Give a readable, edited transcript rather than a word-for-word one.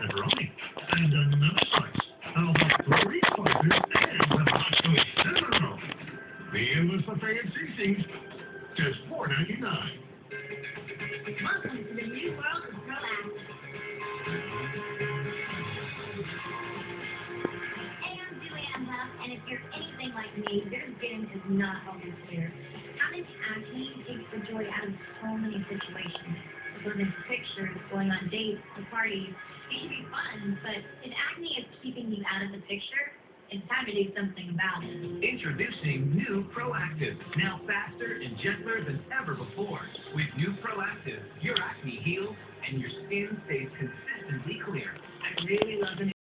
pepperoni, and another slice. How about 3 slices and some hot sweet cinnamon roll? The endless buffet of seasonings, just $4.99. Welcome to the new world of Proact. Hey, I'm Julianne Huff, and if you're anything like me, your skin is not always clear. Having acne takes the joy out of so many situations. Going into pictures, going on dates, to parties, it can be fun, but if acne is keeping you out of the picture, it's time to do something about it. Introducing new Proactive, now faster and gentler than ever before. With new Proactive, your acne heals and your skin stays consistently clear. I really love the